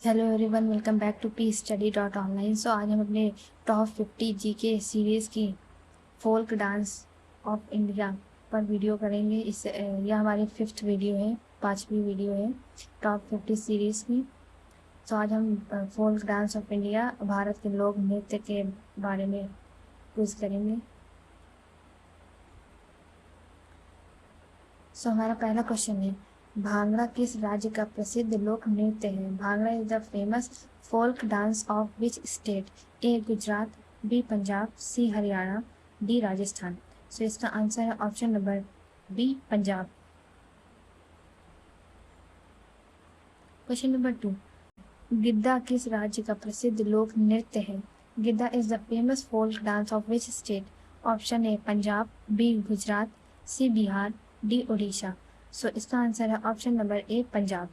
Hello everyone, welcome back to P study dot online. So आज हम अपने top 50 GK series की folk dance of India पर video करेंगे। यह हमारी फिफ्थ वीडियो है, पांचवी वीडियो है टॉप 50 सीरीज़ की। सो आज हम folk dance of India, Bharat के लोक नृत्य के बारे में क्विज करेंगे। सो हमारा पहला क्वेश्चन है, भांगड़ा किस राज्य का प्रसिद्ध लोक नृत्य है? Bhangra is the famous folk dance of which state? A Gujarat, B Punjab, C Haryana, D Rajasthan. So इसका आंसर है option number B, Punjab. Question number 2, Giddha किस राज्य का प्रसिद्ध लोक नृत्य है? Giddha is the famous folk dance of which state? Option A Punjab, B Gujarat, C Bihar, D Orissa. So इसका आंसर है option number A, Punjab.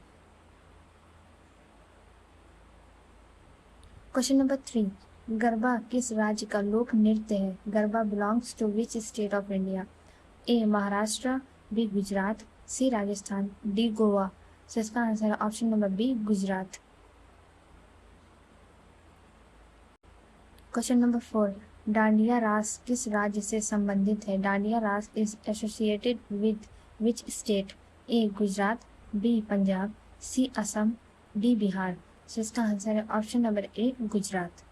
Question number 3, garba किस राज्य का लोक नृत्य है? Garba belongs to which state of India? A Maharashtra, B Gujarat, C Rajasthan, D Goa. So इसका answer है option number B, Gujarat. Question number 4, Dandiya Raas किस राज्य से संबंधित है? Dandiya Raas is associated with which state? A Gujarat, B Punjab, C Assam, D Bihar. So इसका आंसर है option number A, Gujarat.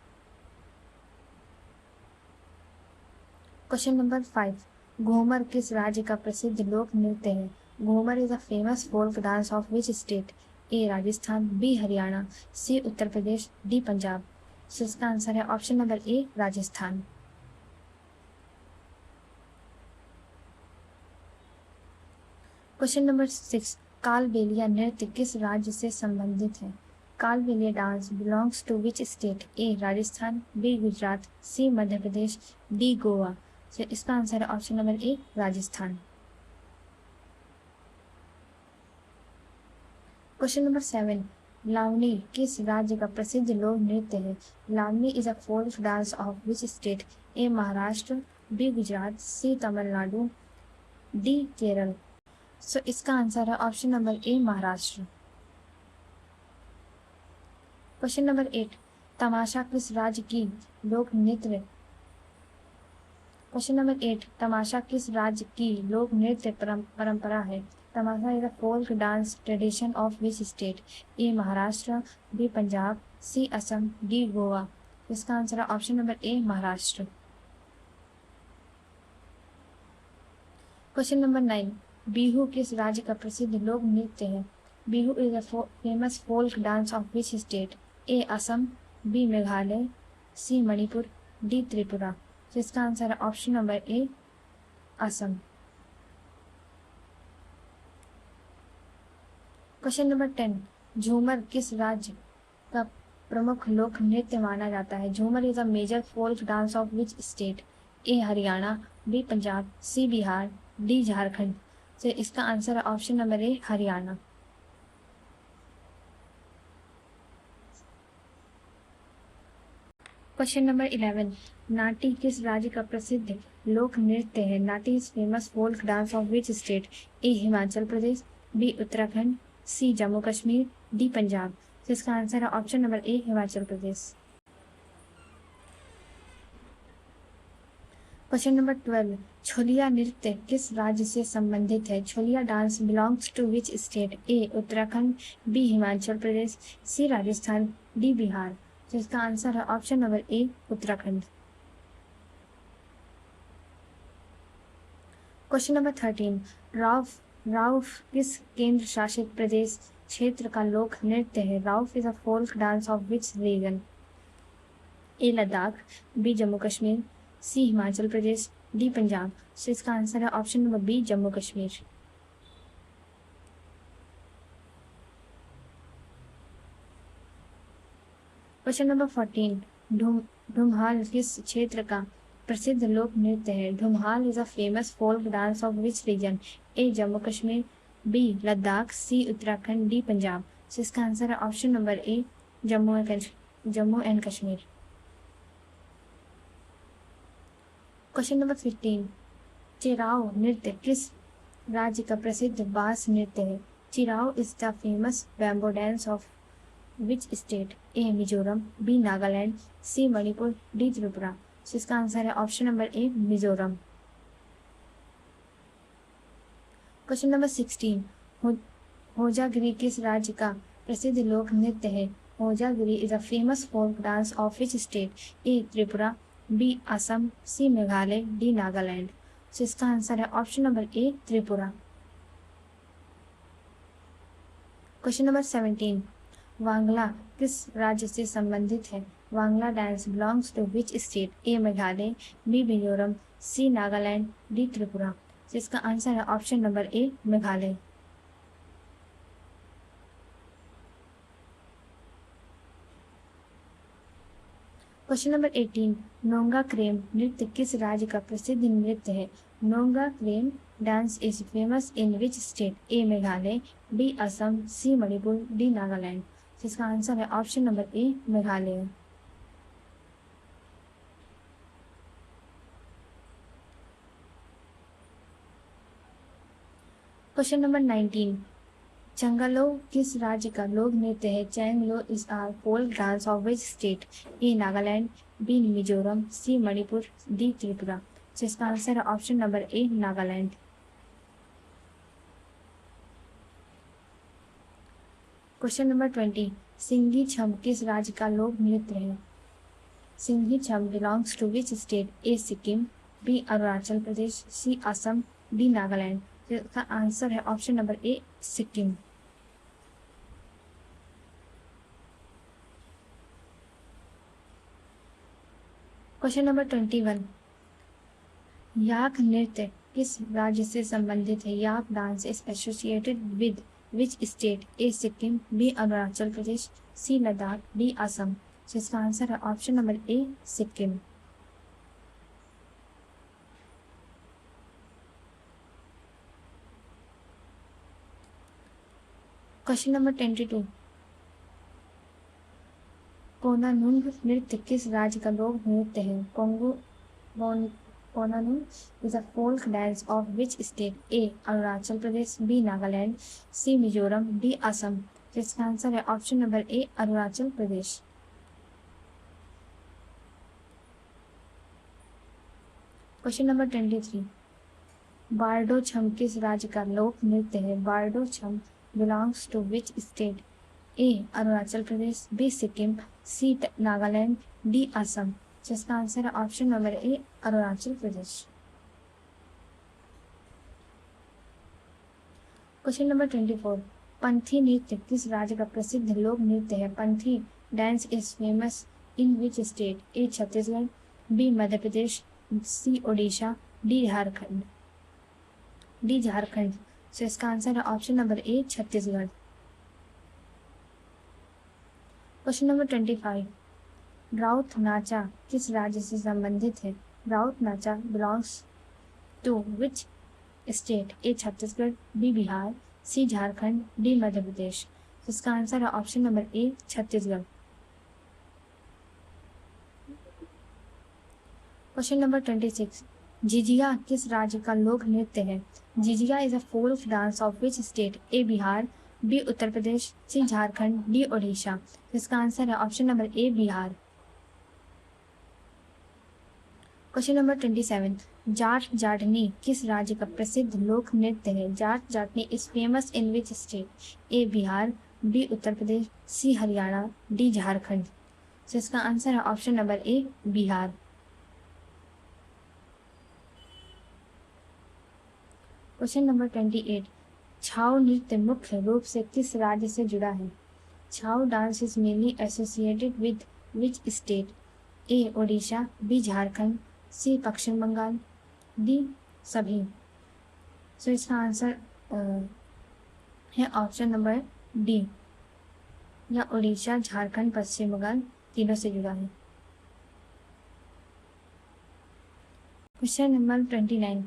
Question number 5, Ghoomar किस राज्य का प्रसिद्ध लोक नृत्य है? Ghoomar is a famous folk dance of which state? A Rajasthan, B Haryana, C Uttar Pradesh, D Punjab. So इसका आंसर है option number A, Rajasthan. Question number 6, Kalbelia नृत्य किस राज्य से संबंधित है? Kalbelia dance belongs to which state? A Rajasthan, B Gujarat, C Madhya Pradesh, D Goa. तो इसका आंसर है option number A, Rajasthan. Question number 7, Lavani किस राज्य का प्रसिद्ध लोक नृत्य है? Lavani is a folk dance of which state? A Maharashtra, B Gujarat, C Tamil Nadu, D Kerala. So इसका आंसर है option number A, Maharashtra. Question number 8, Tamasha किस राज्य की लोक नृत्य? क्वेश्चन नंबर 8, तमाशा किस राज्य की लोक नृत्य परंपरा है? Tamasha is a folk dance tradition of which state? A Maharashtra, B Punjab, C Assam, D Goa. इसका आंसर है option number A, Maharashtra. Question number 9, Bihu किस राज्य का प्रसिद्ध लोक नृत्य है? Bihu is a famous folk dance of which state? A Assam, B Meghalaya, C Manipur, D Tripura. जिसका आंसर है option number A, Assam. Question number 10, Jhumar किस राज्य का प्रमुख लोक नृत्य माना जाता है? Jhumar is a major folk dance of which state? A Haryana, B Punjab, C Bihar, D Jharkhand. तो इसका आंसर है option number A, Haryana. Question number 11, Nati किस राज्य का प्रसिद्ध लोक नृत्य है? Nati is famous folk dance of which state? A Himachal Pradesh, B Uttarakhand, C Jammu Kashmir, D Punjab. तो इसका आंसर है option number A, Himachal Pradesh. Question number 12, Chholiya नृत्य किस राज्य से संबंधित है? Chholiya dance belongs to which state? A Uttarakhand, B Himachal Pradesh, C Rajasthan, D Bihar. तो इसका आंसर है option number A, Uttarakhand. Question number 13, Rauf किस केंद्र शासित प्रदेश क्षेत्र का लोक नृत्य है? Rauf is a folk dance of which region? A Ladakh, B Jammu Kashmir, C Himachal Pradesh, D Punjab. So इसका आंसर है option number B, Jammu Kashmir. Question number 14, Dhumhal किस क्षेत्र का प्रसिद्ध लोक नृत्य है? Dhumhal is a famous folk dance of which region? A Jammu Kashmir, B Ladakh, C Uttarakhand, D Punjab. So इसका आंसर है option number A, Jammu and Kashmir. Question number 15, Cheraw नृत्य किस राज्य का प्रसिद्ध बांस नृत्य है? Cheraw is the famous bamboo dance of which state? A Mizoram, B Nagaland, C Manipur, D Tripura. तो इसका आंसर है option number A Mizoram. Question number 16, Hojagiri किस राज्य का प्रसिद्ध लोक नृत्य है? Hojagiri is a famous folk dance of which state? A Tripura, B Assam, C Meghalaya, D Nagaland. तो इसका आंसर है option number A Tripura. Question number 17, Wangla किस राज्य से संबंधित है? Wangla dance belongs to which state? A Meghalaya, B Mizoram, C Nagaland, D Tripura. जिसका आंसर है option number A Meghalaya. Question number 18, Nonga Krem नृत्य किस राज्य का प्रसिद्ध नृत्य है? Nonga Krem dance is famous in which state? A Meghalaya, B Assam, C Manipur, D Nagaland. जिसका आंसर है option number A Meghalaya. Question number 19, Changlo किस राज्य का लोक नृत्य है? Changlo is a folk dance of which state? A Nagaland, B Mizoram, C Manipur, D Tripura. जिसका आंसर है option number A Nagaland. Question number 20, Singhi Chham किस राज्य का लोक नृत्य है? Singhi Chham belongs to which state? A Sikkim, B Arunachal Pradesh, C Assam, D Nagaland. जिसका आंसर है option number A Sikkim. Question number 21, yak नृत्य किस राज्य से संबंधित है? Yak dance is associated with which state? A Sikkim, B Arunachal Pradesh, C Ladakh, D Assam. जिसका आंसर है option number A Sikkim. Question number 22, Konanung नृत्य किस राज्य का लोक नृत्य है? Konanung is a folk dance of which state? A Arunachal Pradesh, B Nagaland, C Mizoram, D Assam. जिसका आंसर है option number A Arunachal Pradesh. Question number 23, Bardo Chham किस राज्य का लोक नृत्य है? Bardo Chham belongs to which state? A Arunachal Pradesh, B Sikkim, C Nagaland, D Assam. जिसका आंसर है option number A Arunachal Pradesh. Question number 24, Panthi नृत्य किस राज्य का प्रसिद्ध लोक नृत्य है? Panthi dance is famous in which state? A Chhattisgarh, B Madhya Pradesh, C Odisha, D Jharkhand. D Jharkhand. तो इसका आंसर है option number A Chhattisgarh. Question number 25, Raut Nacha किस राज्य से संबंधित है? Raut Nacha belongs to which state? A Chhattisgarh, B Bihar, C Jharkhand, D Madhya Pradesh. इसका आंसर है option number A Chhattisgarh. Question number 26, Jhijhiya किस राज्य का लोक नृत्य है? Jhijhiya is a folk dance of which state? A Bihar, B Uttar Pradesh, C Jharkhand, D Odisha. इसका आंसर है option number A Bihar. Question number 27, Jat Jatni किस राज्य का प्रसिद्ध लोक नृत्य है? Jat Jatni is famous in which state? A Bihar, B Uttar Pradesh, C Haryana, D Jharkhand. इसका आंसर है option number A Bihar. Question number 28, Chhau नृत्य मुख्य रूप से किस राज्य से जुड़ा है? Chhau dance is mainly associated with which state? A Odisha, B Jharkhand, C Paschim Bengal, D सभी। सो इसका आंसर है ऑप्शन नंबर डी, या ओडिशा, झारखंड, पश्चिम बंगाल तीनों से जुड़ा है। क्वेश्चन नंबर 29,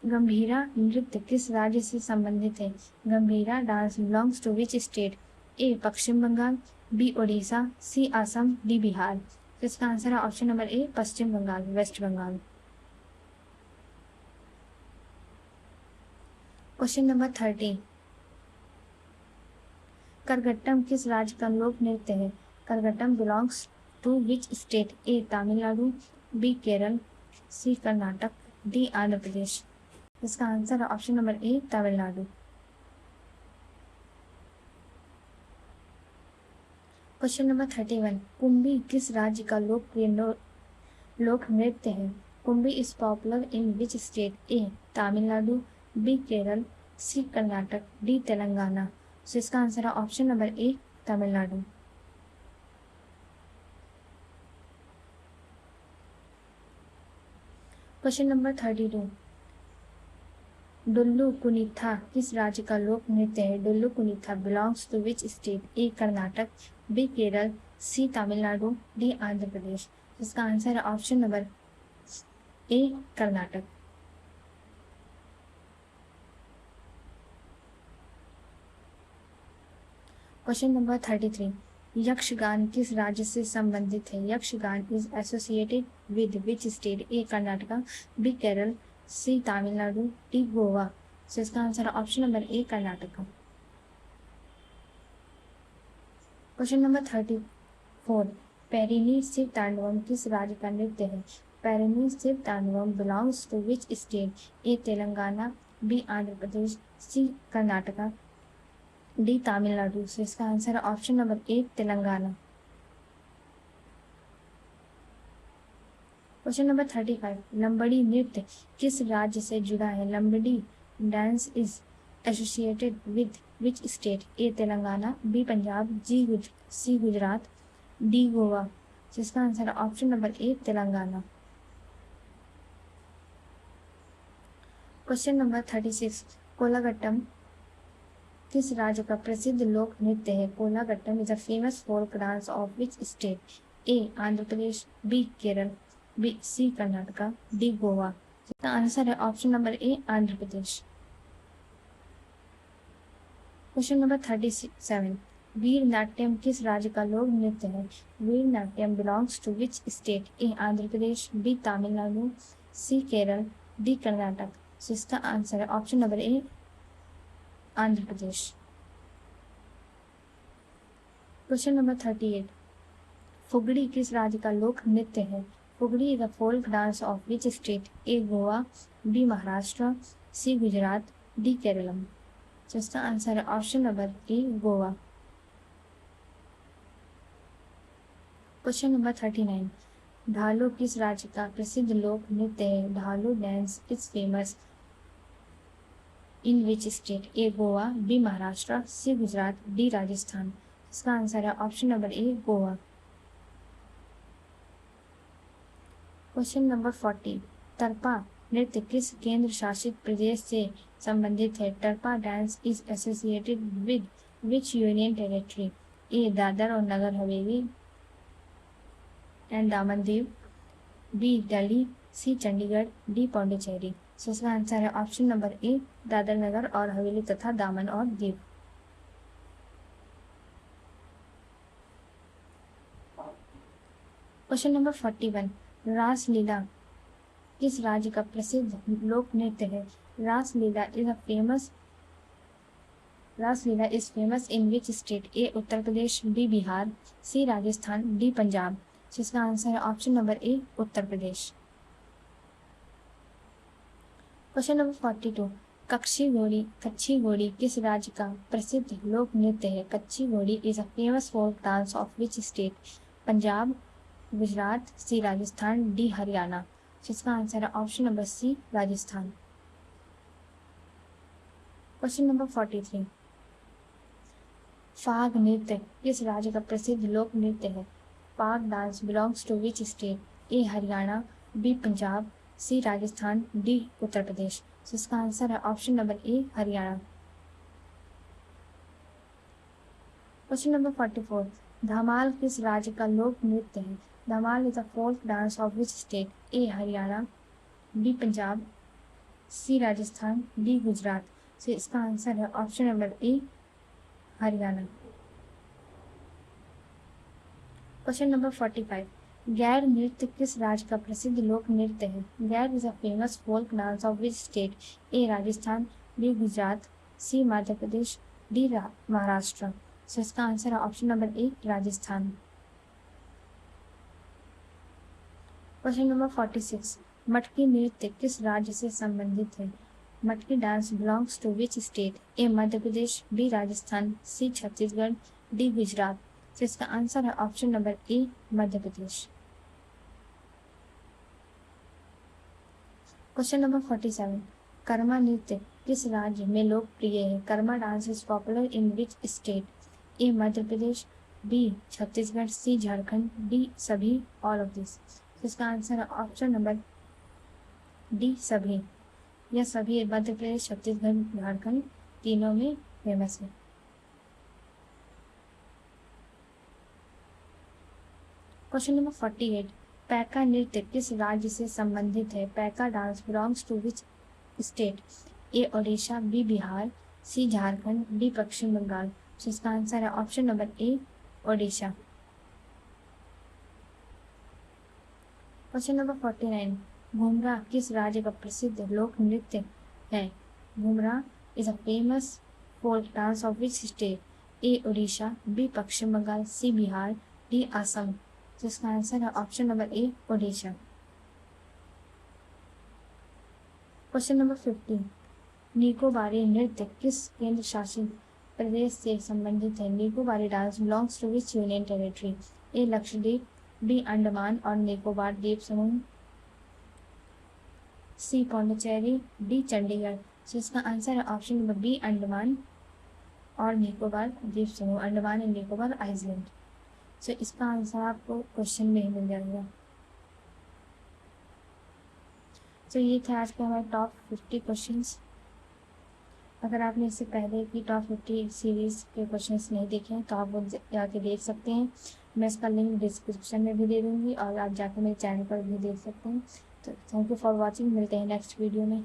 गंभीरा नृत्य किस राज्य से संबंधित है? Gambhira dance belongs to which state? A Paschim Bengal, B Odisha, C Assam, D Bihar. इसका आंसर है option number A Paschim Bengal, west Bengal. Question number 30, Karagattam किस राज्य का लोक नृत्य है? Karagattam belongs to which state? A Tamil Nadu, B Kerala, C Karnataka, D Andhra Pradesh. इसका आंसर है option number A Tamil Nadu. Question number 31, Kumbhi किस राज्य का लोकप्रिय लोक नृत्य है? Kumbhi is popular in which state? A Tamil Nadu, B Kerala, C Karnataka, D Telangana. तो इसका आंसर है option number A Tamil Nadu. Question number 32, Dollu Kunitha किस राज्य का लोक नृत्य है? Dollu Kunitha belongs to which state? A Karnataka, B Kerala, C Tamil Nadu, D Andhra Pradesh. इसका आंसर है option number A Karnataka. Question number 33, Yakshagana किस राज्य से संबंधित है? Yakshagana is associated with which state? A Karnataka, B Kerala, C Tamil Nadu, D Goa. तो इसका answer option number A Karnataka. Question number 34, Perini Shiva Tandavam किस राज्य का नृत्य है? Perini Shiva Tandavam belongs to which state? A Telangana, B Andhra Pradesh, C Karnataka, D Tamil Nadu. से इसका आंसर है option number A Telangana. Question number 35, Lambadi नृत्य किस राज्य से जुड़ा है? Lambadi dance is associated with which state? A Telangana, B Punjab, C Gujarat, D Goa. जिसका आंसर है option number A Telangana. Question number 36, Kolagattam किस राज्य का प्रसिद्ध लोक नृत्य है? Kolagattam is a famous folk dance of which state? A Andhra Pradesh, B Kerala, B C Karnataka, D Goa. इसका आंसर है option number A Andhra Pradesh. Question number 37, Veer Natyam किस राज्य का लोक नृत्य है? Veer Natyam belongs to which state? A Andhra Pradesh, B Tamil Nadu, C Kerala, D Karnataka. तो इसका आंसर है option number A Andhra Pradesh. Question number 38, Fugdi किस राज्य का लोक नृत्य है? Fugdi is a folk dance of which state? A Goa, B Maharashtra, C Gujarat, D Keralam. जिसका आंसर है option number A Goa. Question number 39, Dhalo किस राज्य का प्रसिद्ध लोक नृत्य है? Dhalo dance is famous in which state? A Goa, B Maharashtra, C Gujarat, D Rajasthan. इसका आंसर है option number A Goa. Question number 40, Tarpa नृत्य किस केंद्र शासित प्रदेश से संबंधित है? Tarpa dance is associated with which union territory? A Dadar और Nagar Haveli and Daman Diu, B Delhi, C Chandigarh, D Pondicherry. So इसका आंसर है option number A Dadar Nagar और हवेली तथा दामन और दीव। क्वेश्चन नंबर 41, रासलीला किस राज्य का प्रसिद्ध लोक नृत्य है? Raslila is famous in which state? A Uttar Pradesh, B Bihar, C Rajasthan, D Punjab. जिसका आंसर है option number A Uttar Pradesh. Question number 42, Kachchhi Ghodi किस राज्य का प्रसिद्ध लोक नृत्य है? Kachchhi Ghodi is a famous folk dance of which state? Punjab, Gujarat, C Rajasthan, D Haryana. जिसका आंसर है option number C Rajasthan. Question number 43, Phag नृत्य किस राज्य का प्रसिद्ध लोक नृत्य है? Phag dance belongs to which state? A Haryana, B Punjab, C Rajasthan, D Uttar Pradesh. इसका आंसर है option number A Haryana. Question number 44, Dhamal किस राज्य का लोक नृत्य है? Dhamal is a folk dance of which state? A Haryana, B Punjab, C Rajasthan, D Gujarat. से इसका आंसर है option number A Haryana. Question number 45, Gair नृत्य किस राज्य का प्रसिद्ध लोक नृत्य है? Gair is a famous folk dance of which state? A Rajasthan, B Gujarat, C Madhya Pradesh, D Maharashtra. So इसका आंसर है option number A Rajasthan. Question number 46, Matki नृत्य किस राज्य से संबंधित है? Matki dance belongs to which state? A Madhya Pradesh, B Rajasthan, C Chhattisgarh, D Gujarat. तो इसका आंसर है option number A Madhya Pradesh. Question number 47, Karma नृत्य किस राज्य में लोकप्रिय है? Karma dance is popular in which state? A Madhya Pradesh, B Chhattisgarh, C Jharkhand, D सभी ऑल ऑफ दिस। इसका आंसर है ऑप्शन नंबर डी सभी। यह सभी मध्य प्रदेश, छत्तीसगढ़, झारखंड तीनों में फेमस है। क्वेश्चन नंबर 48, पैका नृत्य किस राज्य से संबंधित है? Paika dance belongs to which state? A Odisha, B Bihar, C Jharkhand, D Paschim Bengal. तो इसका आंसर है option number A Odisha. Question number 49, Ghumura किस राज्य का प्रसिद्ध लोक नृत्य है? Ghumura is a famous folk dance of which state? A Odisha, B Paschim Bengal, C Bihar, D Assam. तो इसका आंसर है option number A Odisha. Question number 50, Nicobari नृत्य किस केंद्र शासित प्रदेश से संबंधित है? Nicobari dance belongs to which union territory? A Lakshadweep, B Andaman और निकोबार द्वीप समूह, सी पौंडीचेरी, डी चंडीगढ़। तो इसका आंसर है ऑप्शन नंबर बी अंडमान और निकोबार द्वीप समूह, अंडमान एंड निकोबार आइलैंड। सो इसका आंसर आपको क्वेश्चन में ही मिल जाएगा। तो ये थे आज के हमारे टॉप 50 क्वेश्चंस। अगर आपने इससे पहले की टॉप 50 सीरीज़ के क्वेश्चंस नहीं देखे हैं तो आप वो जाके देख सकते हैं। मैं इसका लिंक डिस्क्रिप्शन में भी दे दूँगी और आप जाकर मेरे चैनल पर भी देख सकते हैं। तो थैंक यू फॉर वॉचिंग। मिलते हैं नेक्स्ट वीडियो में।